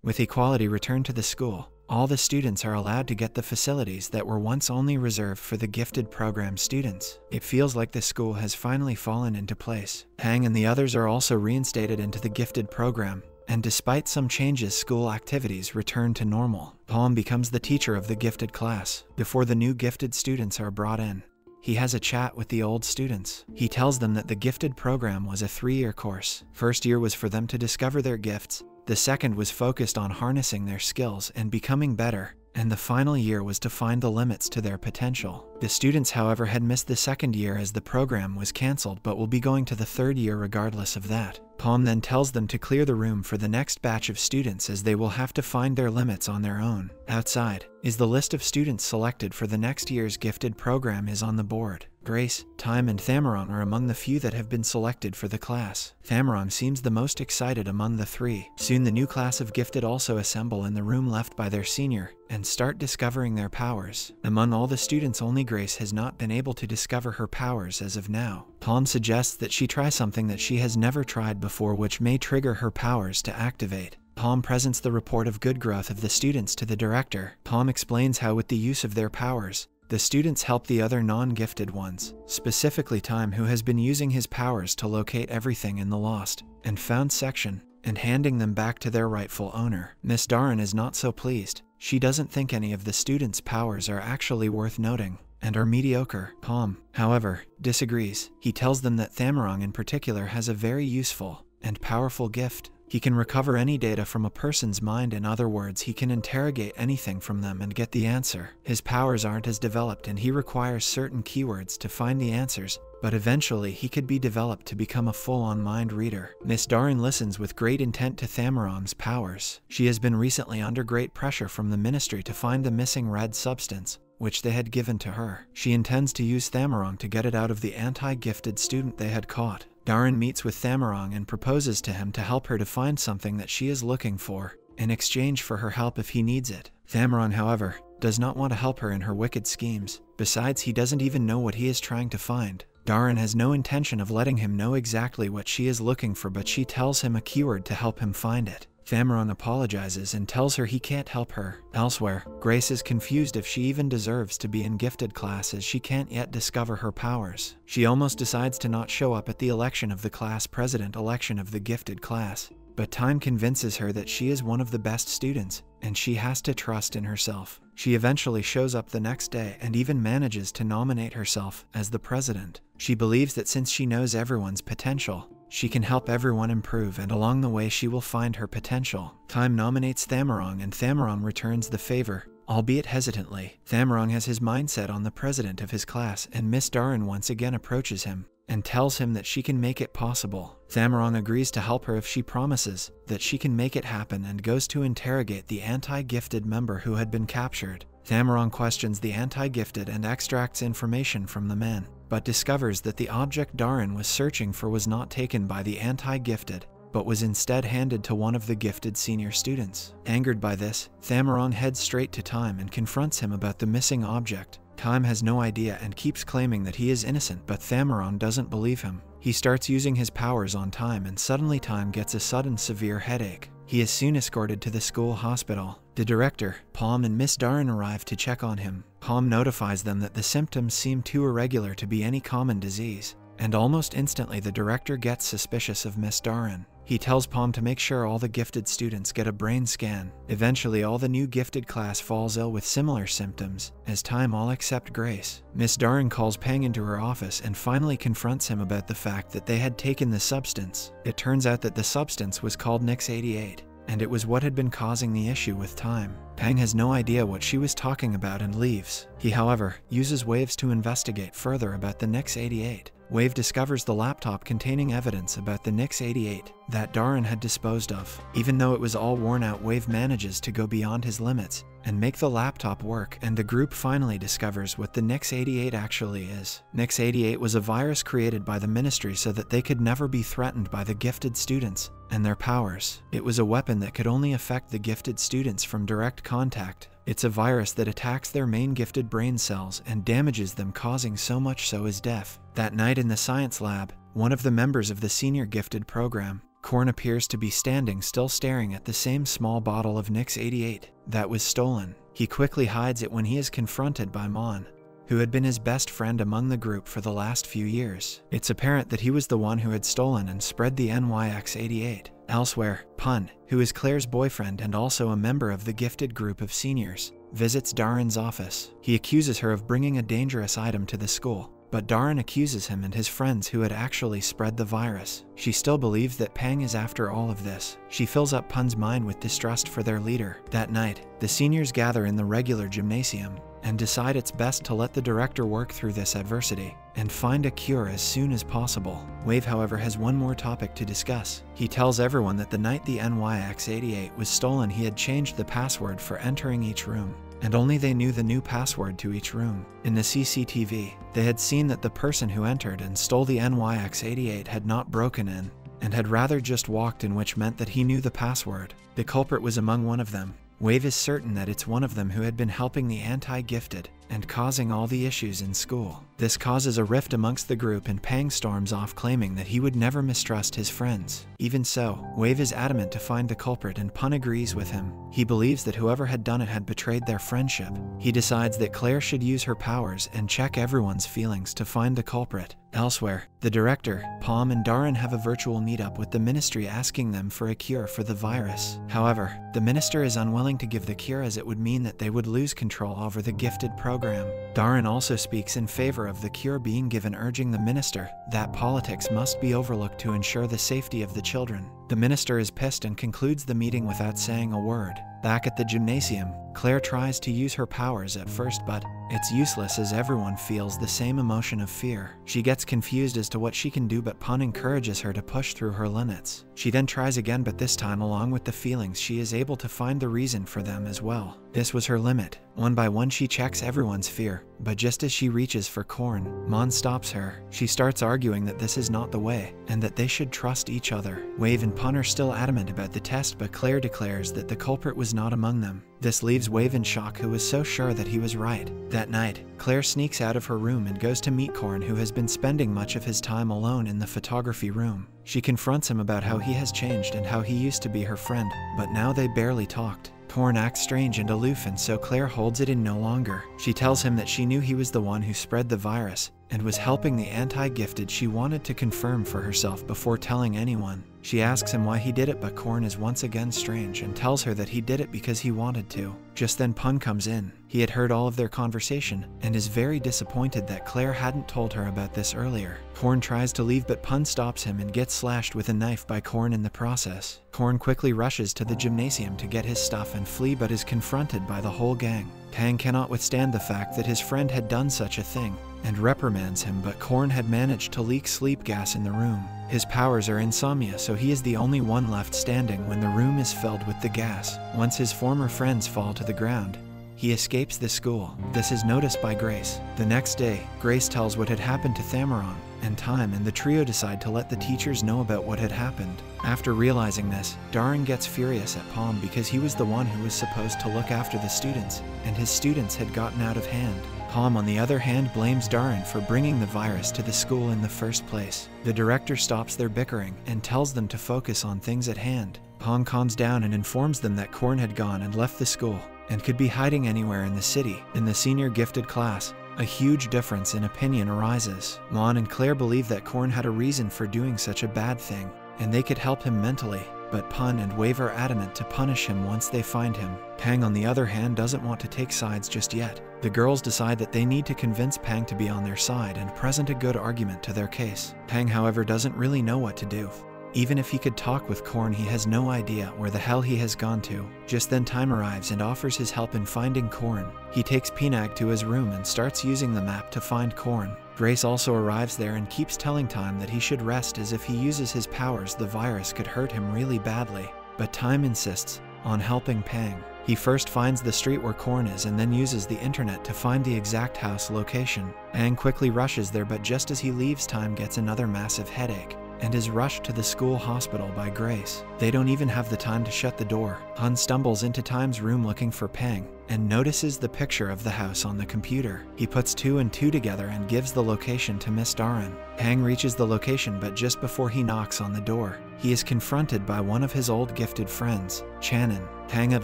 With equality returned to the school, all the students are allowed to get the facilities that were once only reserved for the gifted program students. It feels like the school has finally fallen into place. Pang and the others are also reinstated into the gifted program, and despite some changes, school activities return to normal. Palm becomes the teacher of the gifted class before the new gifted students are brought in. He has a chat with the old students. He tells them that the gifted program was a 3-year course. First year was for them to discover their gifts. The second was focused on harnessing their skills and becoming better, and the final year was to find the limits to their potential. The students, however, had missed the second year as the program was cancelled, but will be going to the third year regardless of that. Palm then tells them to clear the room for the next batch of students, as they will have to find their limits on their own. Outside is the list of students selected for the next year's gifted program is on the board. Grace, Time, and Thamaron are among the few that have been selected for the class. Thamaron seems the most excited among the three. Soon the new class of gifted also assemble in the room left by their senior and start discovering their powers. Among all the students, only Grace has not been able to discover her powers as of now. Palm suggests that she try something that she has never tried before, which may trigger her powers to activate. Palm presents the report of good growth of the students to the director. Palm explains how with the use of their powers, the students help the other non-gifted ones, specifically Time, who has been using his powers to locate everything in the lost and found section and handing them back to their rightful owner. Miss Darren is not so pleased. She doesn't think any of the students' powers are actually worth noting and are mediocre. Palm, however, disagrees. He tells them that Thamarong in particular has a very useful and powerful gift. He can recover any data from a person's mind. In other words, he can interrogate anything from them and get the answer. His powers aren't as developed, and he requires certain keywords to find the answers, but eventually he could be developed to become a full-on mind reader. Miss Darren listens with great intent to Thamarong's powers. She has been recently under great pressure from the ministry to find the missing red substance, which they had given to her. She intends to use Thamarong to get it out of the anti-gifted student they had caught. Darren meets with Thamarong and proposes to him to help her to find something that she is looking for, in exchange for her help if he needs it. Thamarong, however, does not want to help her in her wicked schemes. Besides, he doesn't even know what he is trying to find. Darren has no intention of letting him know exactly what she is looking for, but she tells him a keyword to help him find it. Thamarong apologizes and tells her he can't help her. Elsewhere, Grace is confused if she even deserves to be in gifted class, as she can't yet discover her powers. She almost decides to not show up at the election of the class president election of the gifted class, but Time convinces her that she is one of the best students, and she has to trust in herself. She eventually shows up the next day and even manages to nominate herself as the president. She believes that since she knows everyone's potential, she can help everyone improve, and along the way she will find her potential. Time nominates Thamarong, and Thamarong returns the favor, albeit hesitantly. Thamarong has his mind set on the president of his class, and Miss Darren once again approaches him and tells him that she can make it possible. Thamarong agrees to help her if she promises that she can make it happen, and goes to interrogate the anti-gifted member who had been captured. Thamarong questions the anti-gifted and extracts information from the man, but discovers that the object Darren was searching for was not taken by the anti-gifted, but was instead handed to one of the gifted senior students. Angered by this, Thamarong heads straight to Time and confronts him about the missing object. Time has no idea and keeps claiming that he is innocent, but Thamarong doesn't believe him. He starts using his powers on Time, and suddenly Time gets a sudden severe headache. He is soon escorted to the school hospital. The director, Palm, and Miss Darren arrive to check on him. Palm notifies them that the symptoms seem too irregular to be any common disease, and almost instantly the director gets suspicious of Miss Darren. He tells Palm to make sure all the gifted students get a brain scan. Eventually, all the new gifted class falls ill with similar symptoms, as Time all except Grace. Miss Darren calls Pang into her office and finally confronts him about the fact that they had taken the substance. It turns out that the substance was called Nix 88, and it was what had been causing the issue with Time. Pang has no idea what she was talking about and leaves. He, however, uses Waves to investigate further about the Nix 88. Wave discovers the laptop containing evidence about the Nix 88 that Darren had disposed of. Even though it was all worn out, Wave manages to go beyond his limits and make the laptop work, and the group finally discovers what the Nix 88 actually is. Nix 88 was a virus created by the ministry so that they could never be threatened by the gifted students and their powers. It was a weapon that could only affect the gifted students from direct contact. It's a virus that attacks their main gifted brain cells and damages them, causing so much so as death. That night in the science lab, one of the members of the senior gifted program Korn appears to be standing still staring at the same small bottle of Nix 88 that was stolen. He quickly hides it when he is confronted by Mon, who had been his best friend among the group for the last few years. It's apparent that he was the one who had stolen and spread the NYX-88. Elsewhere, Pun, who is Claire's boyfriend and also a member of the gifted group of seniors, visits Darren's office. He accuses her of bringing a dangerous item to the school, but Darren accuses him and his friends who had actually spread the virus. She still believes that Pang is after all of this. She fills up Pun's mind with distrust for their leader. That night, the seniors gather in the regular gymnasium and decide it's best to let the director work through this adversity and find a cure as soon as possible. Wave, however, has one more topic to discuss. He tells everyone that the night the NYX-88 was stolen, he had changed the password for entering each room, and only they knew the new password to each room. In the CCTV, they had seen that the person who entered and stole the NYX-88 had not broken in, and had rather just walked in, which meant that he knew the password. The culprit was among one of them. Wave is certain that it's one of them who had been helping the anti-gifted and causing all the issues in school. This causes a rift amongst the group and Pang storms off, claiming that he would never mistrust his friends. Even so, Wave is adamant to find the culprit and Pun agrees with him. He believes that whoever had done it had betrayed their friendship. He decides that Claire should use her powers and check everyone's feelings to find the culprit. Elsewhere, the director, Palm, and Darren have a virtual meetup with the ministry asking them for a cure for the virus. However, the minister is unwilling to give the cure as it would mean that they would lose control over the gifted program. Darren also speaks in favor of the cure being given, urging the minister that politics must be overlooked to ensure the safety of the children. The minister is pissed and concludes the meeting without saying a word. Back at the gymnasium, Claire tries to use her powers at first, but it's useless as everyone feels the same emotion of fear. She gets confused as to what she can do, but Pun encourages her to push through her limits. She then tries again, but this time, along with the feelings, she is able to find the reason for them as well. This was her limit. One by one she checks everyone's fear, but just as she reaches for Korn, Mon stops her. She starts arguing that this is not the way, and that they should trust each other. Wave and Pun are still adamant about the test, but Claire declares that the culprit was not among them. This leaves Wave in shock, who was so sure that he was right. That night, Claire sneaks out of her room and goes to meet Korn, who has been spending much of his time alone in the photography room. She confronts him about how he has changed and how he used to be her friend, but now they barely talked. Korn acts strange and aloof, and so Claire holds it in no longer. She tells him that she knew he was the one who spread the virus and was helping the anti-gifted. She wanted to confirm for herself before telling anyone. She asks him why he did it, but Korn is once again strange and tells her that he did it because he wanted to. Just then Pun comes in. He had heard all of their conversation and is very disappointed that Claire hadn't told her about this earlier. Korn tries to leave, but Pun stops him and gets slashed with a knife by Korn in the process. Korn quickly rushes to the gymnasium to get his stuff and flee, but is confronted by the whole gang. Pang cannot withstand the fact that his friend had done such a thing and reprimands him, but Korn had managed to leak sleep gas in the room. His powers are insomnia, so he is the only one left standing when the room is filled with the gas. Once his former friends fall to the ground, he escapes the school. This is noticed by Grace. The next day, Grace tells what had happened to Thameron and Time, and the trio decide to let the teachers know about what had happened. After realizing this, Darren gets furious at Palm because he was the one who was supposed to look after the students, and his students had gotten out of hand. Palm, on the other hand, blames Darren for bringing the virus to the school in the first place. The director stops their bickering and tells them to focus on things at hand. Palm calms down and informs them that Korn had gone and left the school and could be hiding anywhere in the city. In the senior gifted class, a huge difference in opinion arises. Mon and Claire believe that Korn had a reason for doing such a bad thing, and they could help him mentally, but Pun and Wave are adamant to punish him once they find him. Pang, on the other hand, doesn't want to take sides just yet. The girls decide that they need to convince Pang to be on their side and present a good argument to their case. Pang, however, doesn't really know what to do. Even if he could talk with Korn, he has no idea where the hell he has gone to. Just then Time arrives and offers his help in finding Korn. He takes Pinag to his room and starts using the map to find Korn. Grace also arrives there and keeps telling Time that he should rest, as if he uses his powers the virus could hurt him really badly. But Time insists on helping Pang. He first finds the street where Korn is and then uses the internet to find the exact house location. Pang quickly rushes there, but just as he leaves, Time gets another massive headache. and is rushed to the school hospital by Grace. They don't even have the time to shut the door. Han stumbles into Time's room looking for Pang and notices the picture of the house on the computer. He puts 2 and 2 together and gives the location to Miss Daran. Pang reaches the location, but just before he knocks on the door, he is confronted by one of his old gifted friends, Channon. Pang had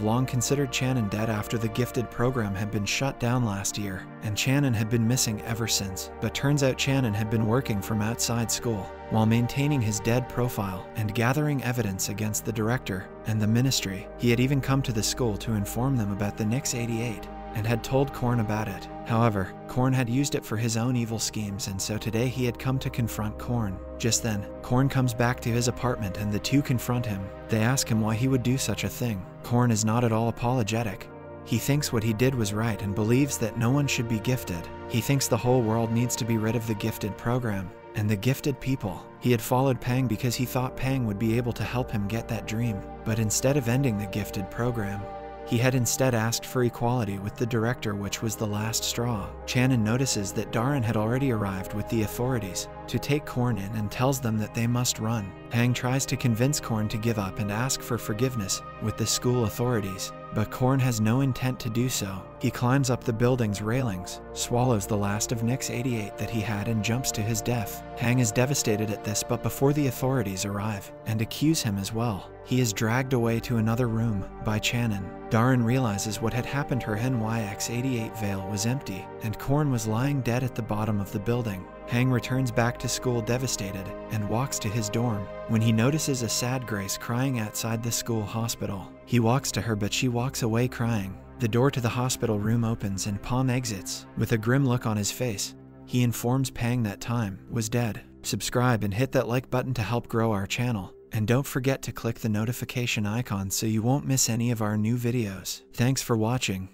long considered Channon dead after the gifted program had been shut down last year, and Channon had been missing ever since. But turns out Channon had been working from outside school, while maintaining his dead profile and gathering evidence against the director and the ministry. He had even come to the school to inform them about the Nix 88 and had told Korn about it. However, Korn had used it for his own evil schemes, and so today he had come to confront Korn. Just then, Korn comes back to his apartment and the two confront him. They ask him why he would do such a thing. Korn is not at all apologetic. He thinks what he did was right and believes that no one should be gifted. He thinks the whole world needs to be rid of the gifted program and the gifted people. He had followed Pang because he thought Pang would be able to help him get that dream. But instead of ending the gifted program, he had instead asked for equality with the director, which was the last straw. Channon notices that Daran had already arrived with the authorities to take Korn in and tells them that they must run. Pang tries to convince Korn to give up and ask for forgiveness with the school authorities, but Korn has no intent to do so. He climbs up the building's railings, swallows the last of Nix 88 that he had, and jumps to his death. Pang is devastated at this, but before the authorities arrive and accuse him as well, he is dragged away to another room by Channon. Daran realizes what had happened. Her NYX-88 veil was empty, and Korn was lying dead at the bottom of the building. Pang returns back to school devastated and walks to his dorm when he notices a sad Grace crying outside the school hospital. He walks to her, but she walks away crying. The door to the hospital room opens and Palm exits with a grim look on his face. He informs Pang that Time was dead. Subscribe and hit that like button to help grow our channel. And don't forget to click the notification icon so you won't miss any of our new videos. Thanks for watching.